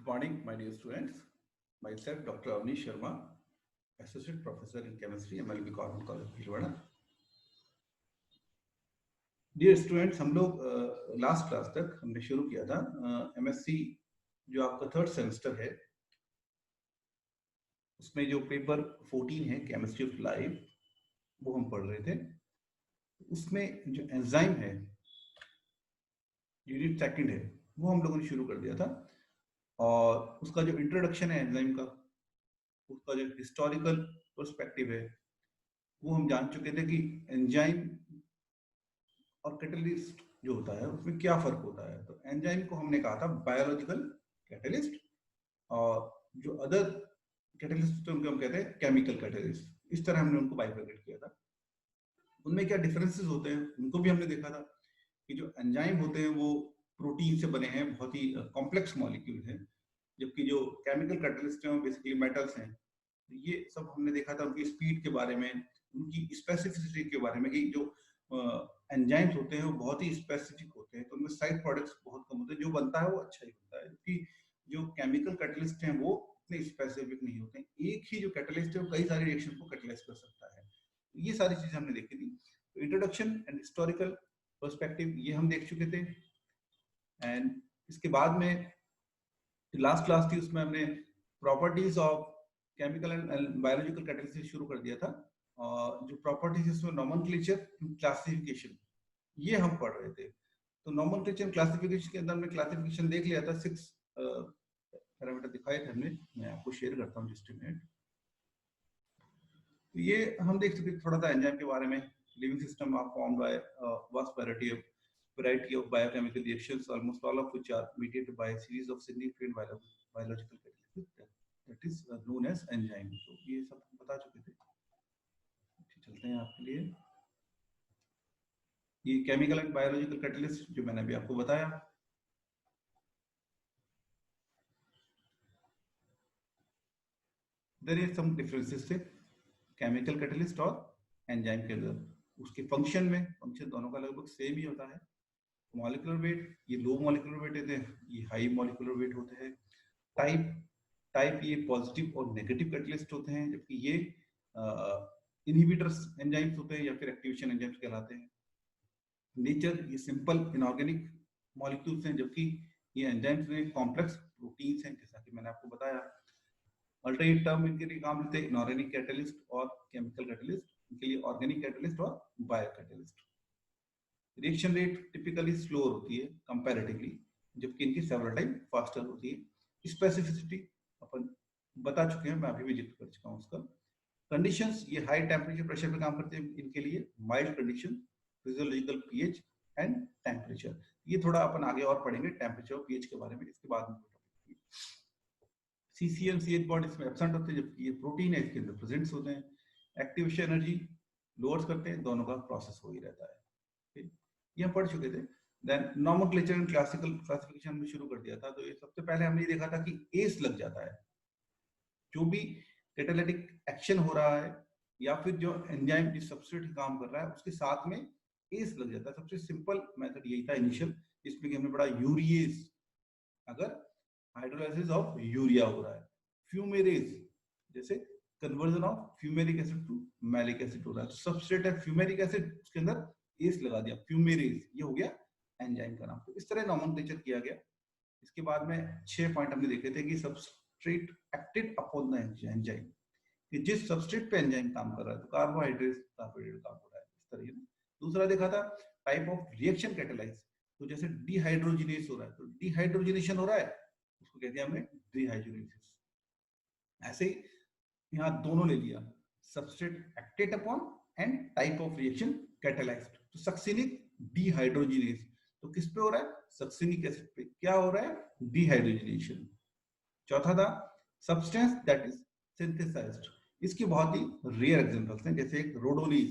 Good morning, my dear students. Myself, Dr. Avnish Sharma, Associate Professor in Chemistry, MLB Government College, Bhilwara. Dear students, हम लोग last class तक हमने शुरू किया था MSc जो आपका थर्ड सेमेस्टर है उसमें जो पेपर 14 है केमिस्ट्री ऑफ लाइफ वो हम पढ़ रहे थे. उसमें जो एंजाइम है यूनिट सेकंड है वो हम लोगों ने शुरू कर दिया था और उसका जो इंट्रोडक्शन है एंजाइम का, उसका जो हिस्टोरिकल पर्सपेक्टिव है वो हम जान चुके थे कि एंजाइम और कैटलिस्ट जो होता है उसमें क्या फर्क होता है. तो एंजाइम को हमने कहा था बायोलॉजिकल कैटलिस्ट और जो अदर कैटलिस्ट उनको हम कहते हैं केमिकल कैटलिस्ट. इस तरह हमने उनको बाइफरकेट किया था. उनमें क्या डिफरेंसेस होते हैं उनको भी हमने देखा था कि जो एंजाइम होते हैं वो प्रोटीन से बने हैं, बहुत ही कॉम्प्लेक्स मॉलिक्यूल हैं, जबकि जो केमिकल कैटलिस्ट हैं वो बेसिकली मेटल्स हैं. ये सब हमने देखा था उनकी स्पीड के बारे में, उनकी स्पेसिफिसिटी के बारे में कि जो एंजाइम्स होते हैं वो बहुत ही स्पेसिफिक होते हैं तो उनमें साइड प्रोडक्ट्स बहुत कम होते हैं, जो बनता है वो अच्छा ही बनता है. जबकि जो केमिकल कैटलिस्ट हैं वो इतने स्पेसिफिक नहीं होते हैं. एक ही जो कैटलिस्ट है वो कई सारे रिएक्शन को कैटलाइज कर सकता है. ये सारी चीजें हमने देखी थी. इंट्रोडक्शन एंड हिस्टोरिकल पर्सपेक्टिव ये हम देख चुके थे. एंड इसके बाद में लास्ट क्लास थी उसमें हमने properties of chemical and biological catalyst शुरू कर दिया था. और जो प्रॉपर्टीज इसमें नॉमेनक्लेचर, क्लासिफिकेशन ये हम पढ़ रहे थे. तो नॉमेनक्लेचर क्लासिफिकेशन के अंदर हमने क्लासिफिकेशन देख लिया था. 6 पैरामीटर दिखाए थे हमने. मैं आपको शेयर करता हूँ जस्ट मिनट. तो ये हम देख चुके थोड़ा सा एंजाइम के बारे में. Living system are formed by vast variety of biochemical reactions, almost all of which are mediated by a series of significant biological catalysts that is known as enzyme. तो ये सब हम बता चुके थे. चलते हैं आपके लिए. ये केमिकल एंड बायोलॉजिकल कैटलिस्ट जो मैंने अभी आपको बताया. देयर इज सम डिफरेंसेस थे केमिकल कैटलिस्ट और एंजाइम के अंदर. उसके फंक्शन में, फंक्शन दोनों का लगभग सेम ही होता है. मॉलिक्यूलर वेट ये लो मॉलिक्यूलर वेट होते हैं, ये हाई मॉलिक्यूलर वेट होते हैं. टाइप ये पॉजिटिव और नेगेटिव कैटलिस्ट होते हैं, जबकि ये इनहिबिटर्स एंजाइम्स होते हैं या फिर एक्टिवेशन एंजाइम्स कहलाते हैं. नेचर ये सिंपल इनऑर्गेनिक मॉलिक्यूल्स हैं, जबकि ये एंजाइम्स में कॉम्प्लेक्स प्रोटीन्स हैं, जैसा कि मैंने आपको बताया. अल्टरनेट टर्म इनके लिए काम लेते हैं इनऑर्गेनिक कैटलिस्ट और केमिकल कैटलिस्ट. इनके लिए ऑर्गेनिक कैटलिस्ट और bio catalyst. Reaction rate typically slow होती है कंपैरेटिवली, जबकि इनकी सेवरल टाइम फास्टर होती है. स्पेसिफिसिटी अपन बता चुके हैं, मैं अभी भी जिक्र कर चुका हूं उसका. कंडीशंस ये हाई टेम्परेचर प्रेशर पे काम करते हैं. इनके लिए mild condition, physiological pH and temperature. ये थोड़ा अपन आगे और पढ़ेंगे टेम्परेचर और पीएच के बारे में इसके बाद में. CC and CH बॉन्ड इसमें एब्सेंट होते हैं, जबकि ये प्रोटीन है इसके अंदर प्रेजेंट होते हैं. एक्टिवेशन एनर्जी लोअर्स करते हैं. दोनों का प्रोसेस हो ही रहता है. ये हम पढ़ चुके थे. Then nomenclature and classical classification में शुरू कर दिया था. तो ये सबसे पहले हमने देखा था कि एस लग जाता है. जो भी कैटालिटिक एक्शन हो रहा है या फिर जो एंजाइम जिस सबस्ट्रेट काम कर रहा है उसके साथ में एस लग जाता है. सबसे सिंपल मेथड यही था इनिशियल, जिसमें कि हमने पढ़ा यूरिएज. अगर हाइड्रोलाइसिस ऑफ यूरिया हो रहा है. फ्यूमेरेज जैसे conversion of fumaric acid to malic acid हो रहा है, तो सबस्ट्रेट है फ्यूमेरिक एसिड, उसके अंदर एस लगा दिया, फ्यूमेरेज. ये हो गया एंजाइम का नाम. तो इस तरह नॉमेनक्लेचर किया गया. इसके बाद में 6 पॉइंट हमने देखे थे कि substrate acted upon the enzyme, कि जिस सबस्ट्रेट पे एंजाइम काम कर रहा है, तो कार्बोहाइड्रेट कार्बोहाइड्रेट काम हो रहा है इस तरह. दूसरा देखा था टाइप ऑफ रिएक्शन कैटलाइज. तो जैसे डिहाइड्रोजिनेस हो रहा है तो डिहाइड्रोजिनेशन हो रहा है, उसको कहते हैं हमने डिहाइड्रोजिनेसिस. ऐसे यहाँ दोनों ले लिया, substrate acted upon and type of reaction catalysed. तो सक्सिनिक डिहाइड्रोजिनेस, तो किस पे हो रहा है? सक्सिनिक एसिड पे. क्या हो रहा है? डिहाइड्रोजिनेशन. चौथा था सब्सटेंस दैट इज सिंथेसाइज्ड. इसकी बहुत ही रेयर एग्जांपल्स हैं, जैसे एक रोडोनेज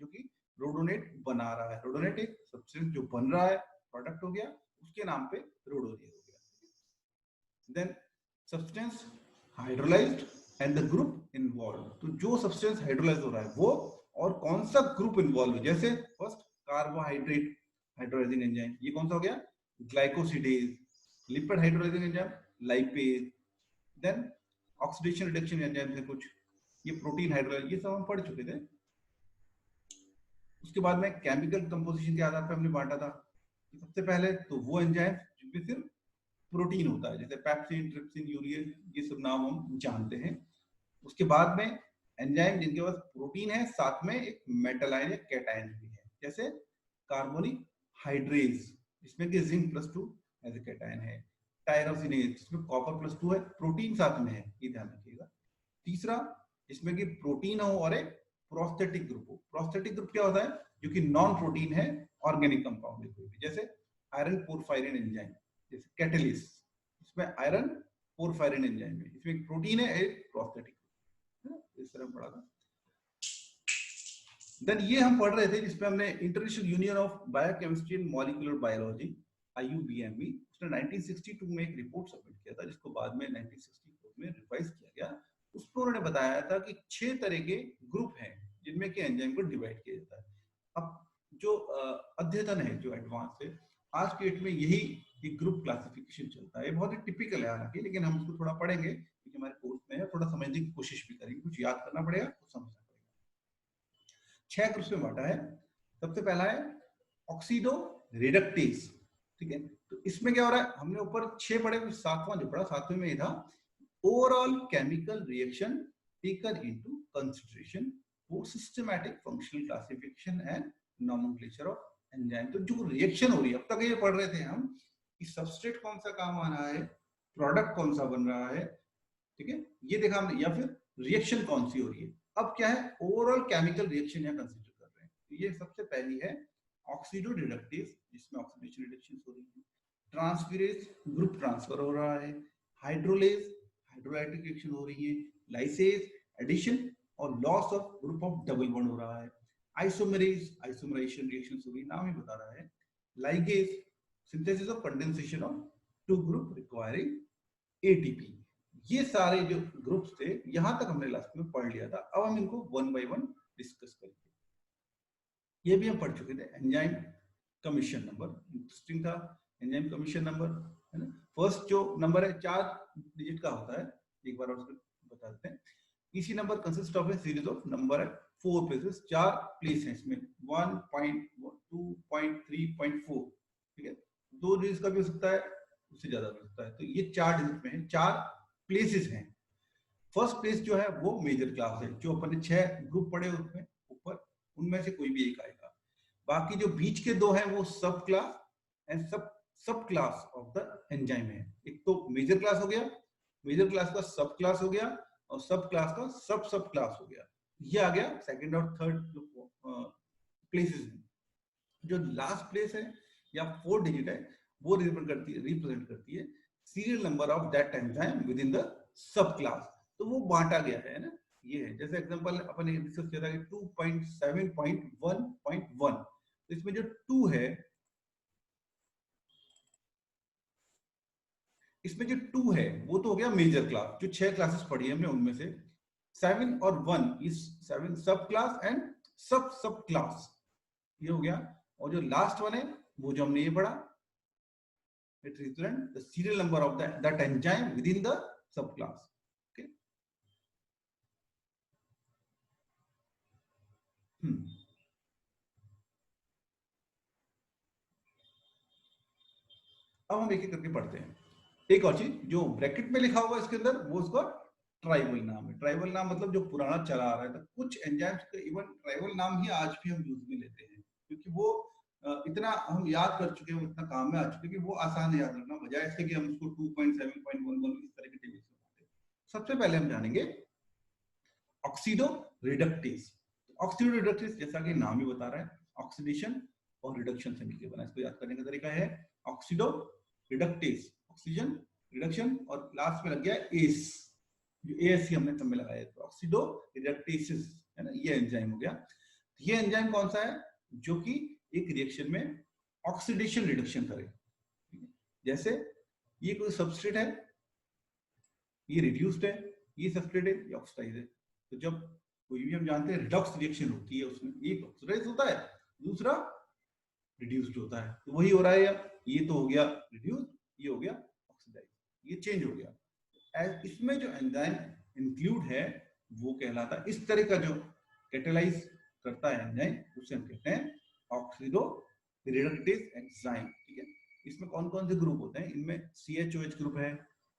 जो कि रोडोनेट बना रहा है. रोडोनेट एक सब्सटेंस जो बन रहा है, प्रोडक्ट हो गया, उसके नाम पे रोडोनेज हो गया. Then substance hydrolysed and the group involve. तो जो सब्सटेंस हाइड्रोलाइज हो रहा है वो और कौन सा ग्रुप इन्वॉल्व है, जैसे फर्स्ट कार्बोहाइड्रेट हाइड्रोलाइजिंग एंजाइम, ये कौन सा हो गया? Glycosidase. Lipid hydrolysing enzyme lipase, then oxidation reduction enzyme है कुछ, ये प्रोटीन हाइड्रोलाइज, ये सब हम पढ़ चुके थे। उसके बाद में केमिकल कंपोजिशन के आधार पर हमने बांटा था। सबसे पहले तो वो एंजाइम जिनमें सिर्फ प्रोटीन होता है, जैसे पेप्सिन, ट्रिप्सिन, यूरियल, ये सब नाम हम जानते हैं। उसके बाद में एंजाइम जिनके पास प्रोटीन है साथ में एक मेटल आयन या कैटायन भी है, जैसे कार्बोनिक हाइड्रेज जिसमें कि जिंक +2 एज ए कैटायन है, टायरोसिनेज जिसमें कॉपर +2 है, प्रोटीन साथ में है, ये ध्यान रखिएगा। तीसरा जिसमें कि प्रोटीन हो और एक प्रोस्थेटिक ग्रुप हो। प्रोस्थेटिक ग्रुप क्या होता है? जो कि नॉन प्रोटीन है, ऑर्गेनिक कंपाउंड है कोई भी, जैसे आयरन पोरफायरिन एंजाइम, जैसे कैटलिस, इसमें आयरन पोरफायरिन एंजाइम है, इसमें एक प्रोटीन है, एक प्रोस्थेटिक, इस तरह पढ़ा था। देन ये हम पढ़ रहे थे जिसमें हमने international union of biochemistry and molecular biology IUBME, उसने 1962 में एक रिपोर्ट सबमिट किया था, जिसको बाद में 1964 में रिवाइज किया गया। उसमें उन्होंने बताया था कि 6 तरह के ग्रुप हैं जिनमें कि एंजाइम को डिवाइड किया जाता है। अब जो अद्यतन है, जो एडवांस है, आज के डेट में यही एक ग्रुप क्लासिफिकेशन चलता है। बहुत ही टिपिकल है हालांकि, लेकिन हम उसको थोड़ा पढ़ेंगे क्योंकि हमारे कोर्स में है, थोड़ा समझने की कोशिश भी करेंगे, कुछ याद करना पड़ेगा, कुछ समझना पड़ेगा। 6 ग्रुप्स में बांटा है। सबसे पहला है ऑक्सीडो रिडक्टेज, ठीक है। तो इसमें क्या हो रहा है, हमने ऊपर 6 पढ़े, 7वां जो पढ़ा, 7वें में था overall chemical reaction taken into consideration for systematic functional classification and nomenclature of enzyme. तो जो रिएक्शन हो रही है, अब तक ये पढ़ रहे थे हम कि सबस्ट्रेट कौन सा काम आ रहा है, प्रोडक्ट कौन सा बन रहा है, ठीक है, ये देखा हमने, या फिर रिएक्शन कौन सी हो रही है। अब क्या है, ओवरऑल केमिकल रिएक्शन यहाँ कंसीडर कर रहे हैं। तो ये सबसे पहली है ऑक्सीडो रिडक्टेज, जिसमें ऑक्सीडेशन रिडक्शन हो रही है, ट्रांसफेरेज ग्रुप ट्रांसफर हो रहा है, हाइड्रोलेज हाइड्रोलाइटिक रिएक्शन हो रही है, लाइसेज एडिशन और loss of group of double bond हो रहा है, आइसोमेरेज आइसोमराइजेशन रिएक्शन हो रही है, नाम ही बता रहा है, ligase synthesis of condensation of 2 group requiring ATP। ये सारे जो ग्रुप्स थे यहां तक हमने लास्ट में पढ़ लिया था। अब हम इनको 1 बाय 1 डिस्कस करेंगे। ये भी हम पढ़ चुके थे। एंजाइम कमीशन नंबर इंटरेस्टिंग था, एंजाइम कमीशन नंबर, है ना। फर्स्ट जो नंबर है 4 डिजिट का होता है, एक बार और बता देते हैं। इसी number consist of A series of number है 4 प्लेसेस, 4 प्लेस हैं इसमें, 1.2.3.4, ठीक है। 2 डिजिट का भी हो सकता है, उससे ज्यादा हो सकता है। तो ये 4 डिजिट में है, 4 प्लेसेस हैं। फर्स्ट प्लेस जो है वो मेजर क्लास है, जो अपन ने 6 ग्रुप पढ़े उसमें ऊपर, उनमें से कोई भी एक आएगा। बाकी जो बीच के 2 हैं वो सब क्लास एंड सब क्लास ऑफ द एंजाइम है। एक तो मेजर क्लास हो गया, मेजर क्लास का सब क्लास हो गया, और सब क्लास का सब क्लास हो गया। ये आ गया सेकंड और थर्ड जो प्लेसेस हैं। जो लास्ट प्लेस है या 4 डिजिट है, वो रिप्रेजेंट करती है serial number of that enzyme with in the sub class. तो वो बांटा गया है ना, ये है। जैसे एग्जांपल अपन ने डिस्कस किया था कि 2.7.1.1, तो इसमें जो 2 है, इसमें जो 2 है वो तो हो गया मेजर क्लास, जो 6 क्लासेस पढ़ी हमने उनमें से। 7 और 1 इज 7 सब क्लास एंड सब क्लास, ये हो गया। और जो लास्ट वन है वो जो हमने ये पढ़ा, it represents the serial number of that enzyme within the subclass. Okay. अब हम एक एक करके पढ़ते हैं। एक और चीज जो ब्रैकेट में लिखा हुआ इसके अंदर, वो उसका ट्राइबल नाम है। ट्राइबल नाम मतलब जो पुराना चला आ रहा है। तो कुछ एंजाइम्स का इवन ट्राइबल नाम ही आज भी हम यूज में लेते हैं, क्योंकि वो इतना हम याद कर चुके हैं, इतना काम में आ चुके हैं कि वो आसान है याद रखना, बजाय इसके कि हम उसको 2.7.11 इस तरह के टेबल से। सबसे पहले हम जानेंगे ऑक्सीडो रिडक्टेज। ऑक्सीडो रिडक्टेज जैसा कि नाम ही बता रहा है, ऑक्सीडेशन और रिडक्शन से मिलकर बना। इसको याद करने का तरीका है ऑक्सीडो रिडक्टेज, ऑक्सीजन रिडक्शन, और लास्ट में लग गया एस, जो एएससी हमने सब में लगाया। तो ऑक्सीडो रिडक्टेसिस है ना, ये एंजाइम हो गया। ये एंजाइम कौन सा है, जो कि एक रिएक्शन में ऑक्सीडेशन रिडक्शन करे। जैसे ये कोई सबस्ट्रेट है, ये रिड्यूस्ड है, ये सबस्ट्रेट है, ये ऑक्सीडाइज है। तो जब कोई भी हम जानते हैं रिडॉक्स रिएक्शन होती है, उसमें एक ऑक्सीडाइज होता है, दूसरा रिड्यूस्ड होता है। तो वही हो रहा है, ये तो हो गया रिड्यूस्ड, ये हो गया ऑक्सीडाइज। ये चेंज हो गया। इसमें जो एंजाइम इंक्लूड है वो कहलाता है, इस तरह का जो कैटेलाइज करता है एंजाइम उसे हम कहते हैं ऑक्सीडो रिडक्टेज एंजाइम। ठीक है, इसमें कौन कौन से ग्रुप होते हैं? इनमें CHOH ग्रुप है,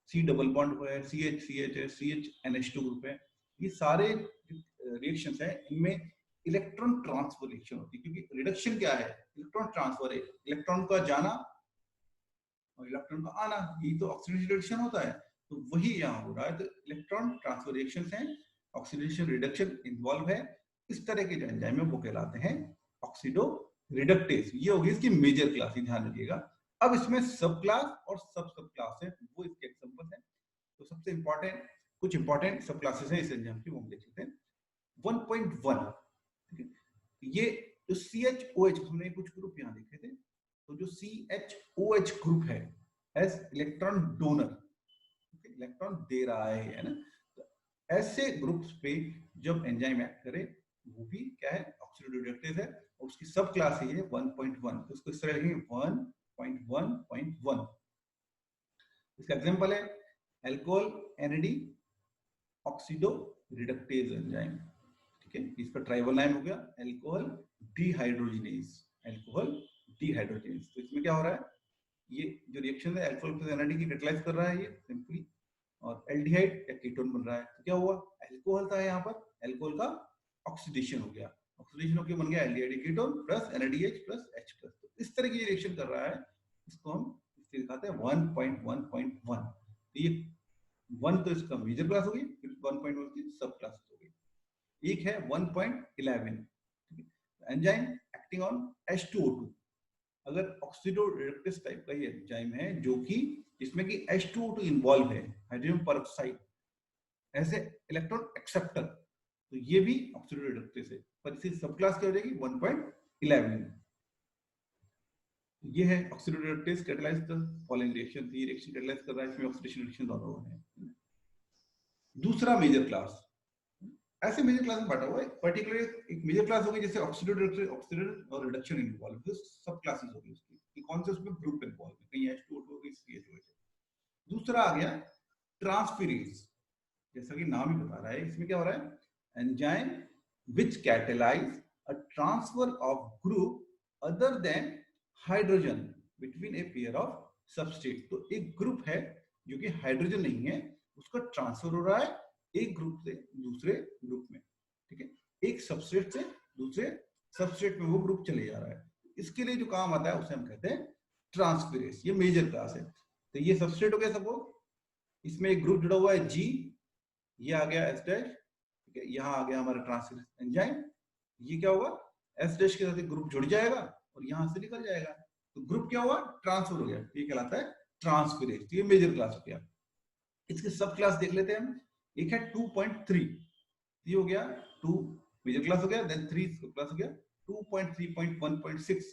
C डबल बॉन्ड है, CH है, CHNH2 ग्रुप है। ये सारे रिएक्शंस है, इनमें इलेक्ट्रॉन ट्रांसफर रिएक्शन होती है, क्योंकि रिडक्शन क्या है? इलेक्ट्रॉन ट्रांसफर है, इलेक्ट्रॉन का जाना और इलेक्ट्रॉन का आना, ये तो ऑक्सीडेशन रिडक्शन होता है। तो वही यहाँ हो रहा है, तो इलेक्ट्रॉन ट्रांसफर रिएक्शंस हैं, ऑक्सीडेशन रिडक्शन इन्वॉल्व है। इस तरह के जो एंजाइम है वो कहलाते हैं ऑक्सीडो रिडक्टेज। ये होगी इसकी मेजर क्लास, ध्यान रखिएगा। अब इसमें सब क्लास और सब क्लास है, वो इसके एग्जांपल है। तो सबसे इंपॉर्टेंट कुछ इंपॉर्टेंट सब क्लासेस हैं इस एंजाइम की, वो हम देख लेते हैं। 1.1 ये जो CHOH, हमने कुछ ग्रुप यहाँ देखे थे, तो जो CHOH ग्रुप है एज इलेक्ट्रॉन डोनर, इलेक्ट्रॉन दे रहा है ना, तो ऐसे ग्रुप्स पे जब एंजाइम एक्ट करे वो भी क्या है? ऑक्सीडो रिडक्टेज है। और उसकी सब क्लास है 1.1, तो उसको इस तरह लिखेंगे 1.1.1। इसका एग्जांपल है alcohol NAD oxido reductase enzyme. ठीक है, इसका ट्राइबल नाम हो गया अल्कोहल डिहाइड्रोजिनेज, अल्कोहल डिहाइड्रोजिनेज। तो इसमें क्या हो रहा है? ये जो रिएक्शन है अल्कोहल प्लस NAD की कैटलाइज कर रहा है ये सिंपली, और एल्डिहाइड या कीटोन बन रहा है। तो क्या हुआ? अल्कोहल था यहाँ पर, अल्कोहल का ऑक्सीडेशन हो गया, ऑक्सीडेशन होकर बन गया aldehyde ketone plus NADH plus H plus. तो इस तरह की रिएक्शन कर रहा है, इसको हम इससे दिखाते हैं 1.1.1। ये 1 तो इसका मेजर क्लास हो गई, फिर 1.1 की सब क्लास हो गई। एक है 1.11 एंजाइम एक्टिंग ऑन H2O2। अगर ऑक्सीडो रिडक्टेज टाइप का ये एंजाइम है जो कि इसमें कि H2O2 इन्वॉल्व है, hydrogen peroxide as a electron acceptor, तो ये भी ऑक्सीडो रिडक्टेज है, पर इसकी सब क्लास क्या हो जाएगी? 1.11। ये है oxido reductase catalyse the following reaction. ये रिएक्शन कैटलाइज कर रहा है, इसमें ऑक्सीडेशन रिएक्शन दोनों हो रहे हैं। दूसरा मेजर क्लास, ऐसे मेजर क्लास में बांटा हुआ है, पर्टिकुलर एक मेजर क्लास होगी जैसे ऑक्सीडेशन और रिडक्शन इन्वॉल्व, तो सब क्लासेस होगी उसकी कि कौन से उसमें ग्रुप इन्वॉल्व है, कहीं H2O2 कहीं CHOH। दूसरा आ गया ट्रांसफेरेज, जैसा कि नाम ही बता रहा है, इसमें क्या हो रहा है? Enzyme which catalyse a transfer of group other than hydrogen between a pair of substrate. तो एक ग्रुप है जो कि हाइड्रोजन नहीं है, उसका ट्रांसफर हो रहा है एक ग्रुप से दूसरे ग्रुप में। ठीक है, एक सबस्ट्रेट से दूसरे सबस्ट्रेट में वो ग्रुप चले जा रहा है। इसके लिए जो काम आता है उसे हम कहते हैं ट्रांसफेरेज। ये मेजर क्लास है। तो ये सबस्ट्रेट हो गया सपोज, इसमें एक ग्रुप जुड़ा हुआ है G, ये आ गया S डैश। ठीक है, यहाँ आ गया हमारा ट्रांसफेरेज एंजाइम। ये क्या होगा? S डैश के साथ एक ग्रुप जुड़ जाएगा और यहां से निकल जाएगा, तो ग्रुप क्या हुआ? ट्रांसफर हो गया। ये कहलाता है ट्रांसफेरेज। ये मेजर क्लास हो गया। इसके सब क्लास देख लेते हैं हम। एक है 2.3, ये हो गया 2 मेजर क्लास हो गया, देन 3 सब क्लास हो गया 2.3.1.6।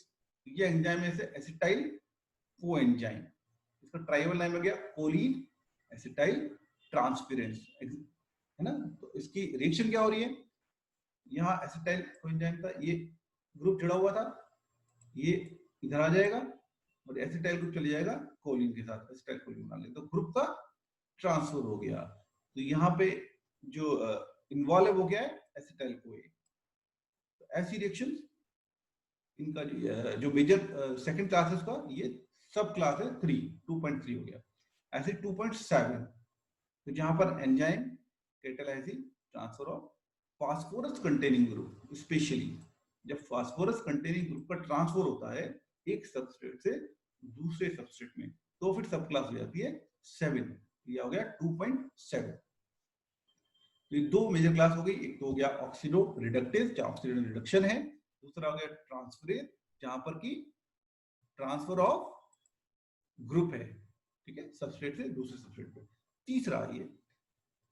ये एंजाइम है एसिटाइल कोएंजाइम, इसका ट्राइबल नाम हो गया कोलिन एसिटाइल ट्रांसफेरेज, है ना। तो इसकी रिएक्शन क्या हो रही है? यहाँ एसिटाइल कोएंजाइम का ये ग्रुप जुड़ा हुआ था, ये इधर आ जाएगा और एसिटाइल ग्रुप चले जाएगा कोलिन के साथ, एसिटाइल कोलिन बना ले, तो ग्रुप का ट्रांसफर हो गया। तो यहाँ पे जो इन्वॉल्व है वो क्या है? Acetyl CoA. तो ऐसी रिएक्शंस इनका जो मेजर सेकंड क्लास है उसका ये सब क्लास है 2.3 हो गया। ऐसे 2.7, तो जहां पर enzyme catalysing transfer of phosphorus containing group, specially जब फास्फोरस कंटेनिंग ग्रुप का ट्रांसफर होता है एक सबस्ट्रेट से दूसरे सबस्ट्रेट में, तो फिर सब क्लास हो जाती है 7। ये हो गया 2.7। तो ये दो मेजर क्लास हो गई, एक तो हो गया ऑक्सीडो रिडक्टेज जहां ऑक्सीडेशन रिडक्शन है, दूसरा हो गया ट्रांसफरेज जहां पर की ट्रांसफर ऑफ ग्रुप है, ठीक है, सबस्ट्रेट से दूसरे सबस्ट्रेट पे।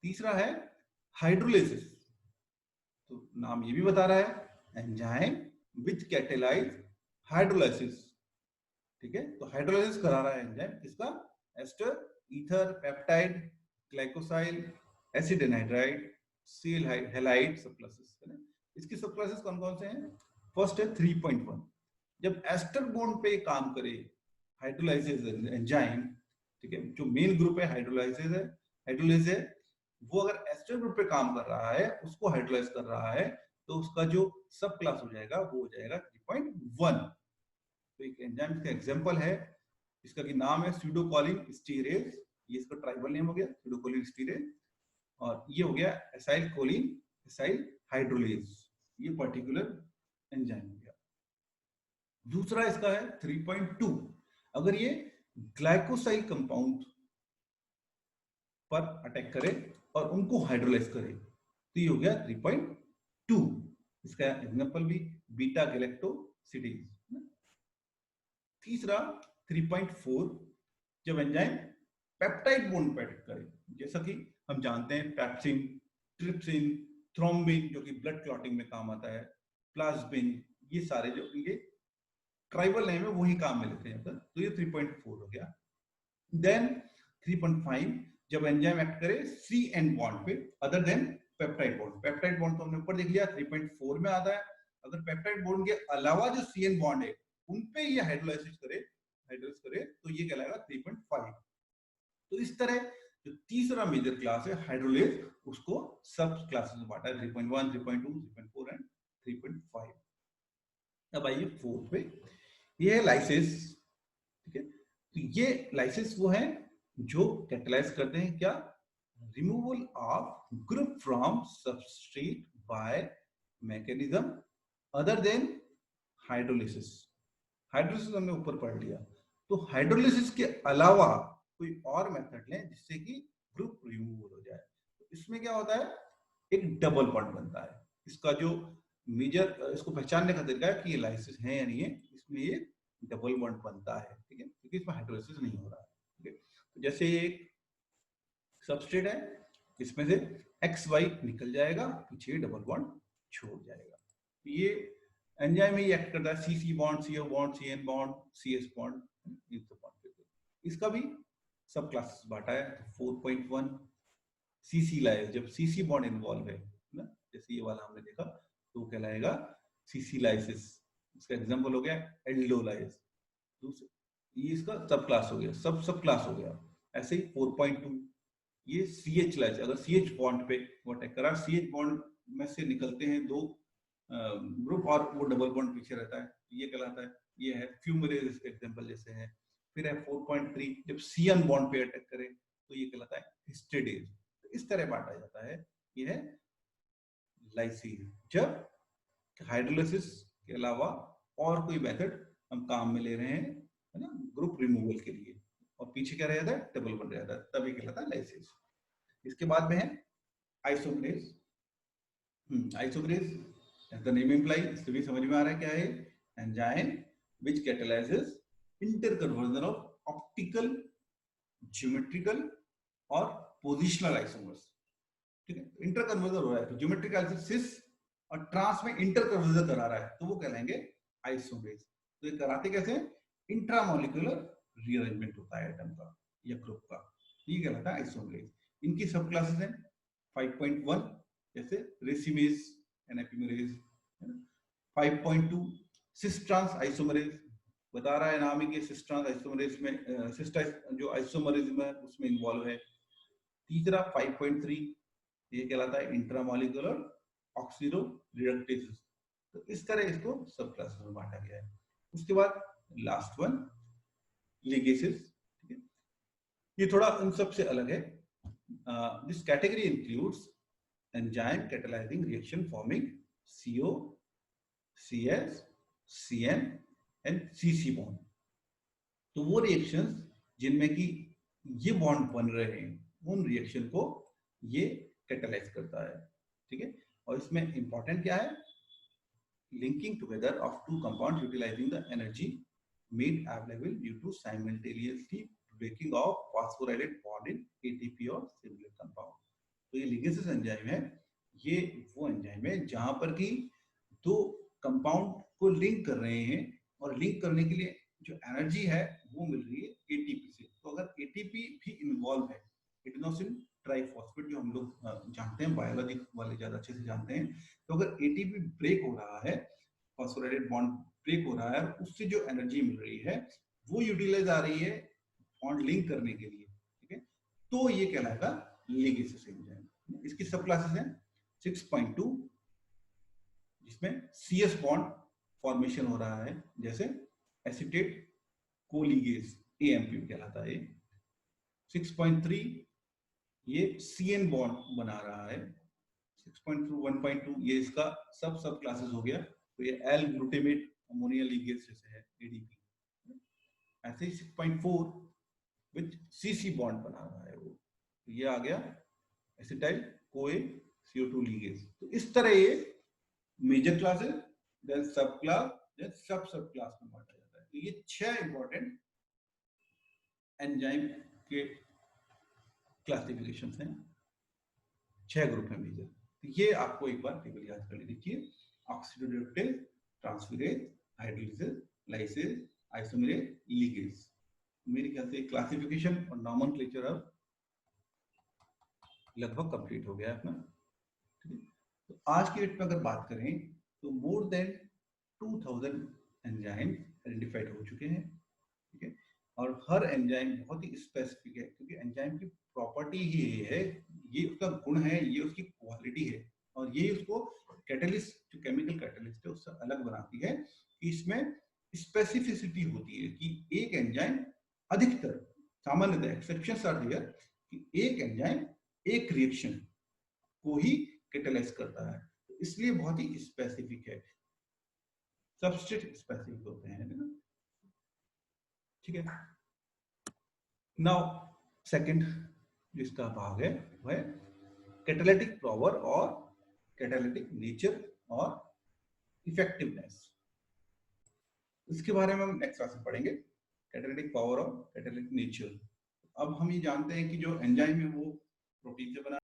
तीसरा है हाइड्रोलाइसिस। तो नाम ये भी बता रहा है एंजाइम विच कैटेलाइज हाइड्रोलाइसिस। ठीक है, तो हाइड्रोलाइसिस करा रहा है एंजाइम किसका? Ester, ether, peptide, glycosyl, acid anhydride, acyl halide सब क्लासेस है ना। इसकी सब क्लासेस कौन कौन से हैं? फर्स्ट है 3.1, जब एस्टर बॉन्ड पे काम करे हाइड्रोलाइसिस एंजाइम, ठीक है। जो मेन ग्रुप है हाइड्रोलाइज है, वो अगर एस्टर ग्रुप पे काम कर रहा है, उसको हाइड्रोलाइज कर रहा है, तो उसका जो सब क्लास हो जाएगा वो हो जाएगा 3.1। तो एक एंजाइम का एग्जांपल है, इसका की नाम है स्यूडोकोलिन स्टीरेज, ये इसका ट्राइबल नेम हो गया स्यूडोकोलिन स्टीरेज, और ये हो गया एसाइल कोलिन एसाइल हाइड्रोलेज, ये पर्टिकुलर एंजाइम हो गया। दूसरा इसका है 3.2, अगर ये ग्लाइकोसाइल कंपाउंड पर अटैक करे और उनको हाइड्रोलाइज करे, तो ये हो गया 3.2। इसका एग्जांपल भी बीटा गैलेक्टोसिडेज। तीसरा 3.4, जब एंजाइम पेप्टाइड बॉन्ड पर अटैक करे, जैसा कि हम जानते हैं पेप्सिन, ट्रिप्सिन, थ्रोम्बिन जो कि ब्लड क्लॉटिंग में काम आता है, प्लाज्मिन, ये सारे जो इनके ट्राइबल नेम है वही काम में लेते हैं, तो ये 3.4 हो गया। देन 3.5, जब एंजाइम एक्ट करे सी एंड बॉन्ड पे other than peptide bond. Peptide bond तो हमने ऊपर देख लिया 3.4 में आता है। अगर पेप्टाइड बॉन्ड के अलावा जो सी एंड बॉन्ड है उन पे ये हाइड्रोलाइज करे तो ये कहलाएगा 3.5। तो इस तरह जो तीसरा मेजर क्लास है हाइड्रोलेज, उसको सब क्लासेस में बांटा है 3.1, 3.2, 3.4 एंड 3.5। अब आइए फोर्थ पे, ये है लाइसेस, ठीक है। तो ये लाइसेस वो है जो कैटलाइज करते हैं क्या, removal of group from substrate by mechanism other than hydrolysis. Hydrolysis हमने ऊपर पढ़ लिया, तो हाइड्रोलिसिस के अलावा कोई और मेथड लें जिससे कि ग्रुप रिमूवल हो जाए। तो इसमें क्या होता है, एक डबल बॉन्ड बनता है। इसका जो मेजर इसको पहचानने का तरीका है कि ये लाइसिस है या नहीं है, इसमें ये डबल बॉन्ड बनता है, ठीक है, क्योंकि इसमें हाइड्रोलिसिस नहीं हो रहा है, ठीक है। तो जैसे एक सबस्ट्रेट है, इसमें से XY निकल जाएगा, पीछे डबल बॉन्ड छोड़ जाएगा। ये एंजाइम में ही एक्ट करता है, CC bond, CO bond, CN bond, CS bond, इन सब बॉन्ड। इसका भी सब क्लासेस बांटा है। 4.1 CC लाइस, जब CC बॉन्ड इन्वॉल्व है ना, जैसे ये वाला हमने देखा, तो वो कहलाएगा CC लाइसिस। इसका एग्जांपल हो गया एल्डोलाइस। दूसरा ये इसका सब क्लास हो गया, सब क्लास हो गया। ऐसे ही 4.2 ये CH लाइस, अगर CH बॉन्ड पे वो अटैक करा, CH बॉन्ड में से निकलते हैं दो ग्रुप और वो डबल बॉन्ड पीछे रहता है, ये कहलाता है, ये है फ्यूमरेज इसका एग्जांपल जैसे है। फिर है 4.3, जब CN बॉन्ड पे अटैक करे तो ये कहलाता है हिस्टेडेज। इस तरह बांटा जाता है, ये है लाइसिस। जब हाइड्रोलिसिस के अलावा और कोई मेथड हम काम में ले रहे हैं, है ना, ग्रुप रिमूवल के लिए, और पीछे क्या रह जाता है, डबल बॉन्ड रह जाता है, तभी कहलाता है लाइसिस। इसके बाद में है isomerase. Isomerase as the name imply, इससे भी समझ में आ रहा है क्या है, enzyme which catalyses interconversion of optical, geometrical और पोजिशनल आइसोमर्स, ठीक है। इंटरकन्वर्जन हो रहा है, तो ज्योमेट्रिक आइसोसिस और ट्रांस में इंटरकन्वर्जन करा रहा है, तो वो कहलाएंगे आइसोमरेज। तो ये कराते कैसे, इंट्रामोलिकुलर रीअरेंजमेंट होता है एटम का या ग्रुप का, ये कहलाता है आइसोमरेज। इनकी सब क्लासेस हैं 5.1 जैसे रेसिमेज एंड एपिमेरेज, है ना। 5.2 सिस ट्रांस आइसोमरेज, बता रहा है नाम ही कि सिस ट्रांस आइसोमरेज में सिस जो आइसोमरिज्म है उसमें इन्वॉल्व है। तीसरा 5.3 ये कहलाता है इंट्रामोलिकुलर ऑक्सीडो रिडक्टेसेस। तो इस तरह इसको सब क्लासेस में बांटा गया है। उसके बाद लास्ट वन लिगेसेस, ठीक है, ये थोड़ा इन सब से अलग है। This category includes enzyme catalysing reaction forming CO, CS, CN and CC bond. तो वो रिएक्शंस जिनमें कि ये बॉन्ड बन रहे हैं, उन रिएक्शन को ये कैटलाइज करता है, ठीक है। और इसमें इंपॉर्टेंट क्या है, linking together of two compounds utilising the energy made available due to simultaneously breaking of phosphorylate bond in ATP और सिमिलर कंपाउंड। तो ये लिगेसेस एंजाइम है, ये वो एंजाइम है जहां पर कि दो कंपाउंड को लिंक कर रहे हैं, और लिंक करने के लिए जो एनर्जी है वो मिल रही है ATP से। तो अगर ATP भी इन्वॉल्व है, एडेनोसिन ट्राइफॉस्फेट जो हम लोग जानते हैं, बायोलॉजी वाले ज्यादा अच्छे से जानते हैं, तो अगर ATP ब्रेक हो रहा है, फॉस्फोराइलेट बॉन्ड ब्रेक हो रहा है, उससे जो एनर्जी मिल रही है वो यूटिलाइज आ रही है बॉन्ड लिंक करने के लिए, ठीक है, तो ये कहलाएगा लिगेसियस एंजाइम। इसकी सब क्लासेस हैं 6.2 जिसमें CS बॉन्ड फॉर्मेशन हो रहा है, जैसे एसिटेट कोलिगेस AMP कहलाता है। 6.3 ये CN बॉन्ड बना रहा है। 6.2 1.2 ये इसका सब क्लासेस हो गया, तो ये एल ग्लूटेमेट अमोनिया लिगेस जैसे है ADP। ऐसे ही 6.4 विच CC बॉन्ड बना रहा है वो, ये आ गया एसिटाइल कोए CO2 लिगेस। तो इस तरह ये मेजर क्लासेस, देन सब क्लास, देन सब क्लास में बांटा जाता है। तो ये 6 इंपॉर्टेंट एंजाइम के क्लासिफिकेशन हैं, 6 ग्रुप है मेजर। तो ये आपको एक बार टेबल याद कर लीजिए, oxidative, transferase, hydrolysis, lysis, isomerase, ligase. मेरे ख्याल से क्लासिफिकेशन और नॉमेनक्लेचर अब लगभग कंप्लीट हो गया है अपना। तो आज की डेट में अगर बात करें तो मोर देन 2000 एंजाइम आइडेंटिफाइड हो चुके हैं, ठीक है, और हर एंजाइम बहुत ही स्पेसिफिक है, क्योंकि एंजाइम की प्रॉपर्टी ही ये है, ये उसका गुण है, ये उसकी क्वालिटी है, और ये उसको कैटलिस्ट, जो केमिकल कैटलिस्ट है उससे अलग बनाती है कि इसमें स्पेसिफिसिटी होती है कि एक एंजाइम अधिकतर, सामान्यतः एक्सेप्शंस आर देयर, कि एक एंजाइम एक रिएक्शन को ही कैटलाइज करता है, तो इसलिए बहुत ही स्पेसिफिक है, सबस्ट्रेट स्पेसिफिक होते हैं ना, ठीक है। नाउ सेकंड जिसका भाग है वह है कैटालिटिक पावर और कैटालिटिक नेचर और इफेक्टिवनेस। इसके बारे में हम नेक्स्ट क्लास में पढ़ेंगे, कैटालिटिक पावर और कैटालिटिक नेचर। अब हम ये जानते हैं कि जो एंजाइम है वो प्रोटीन से बना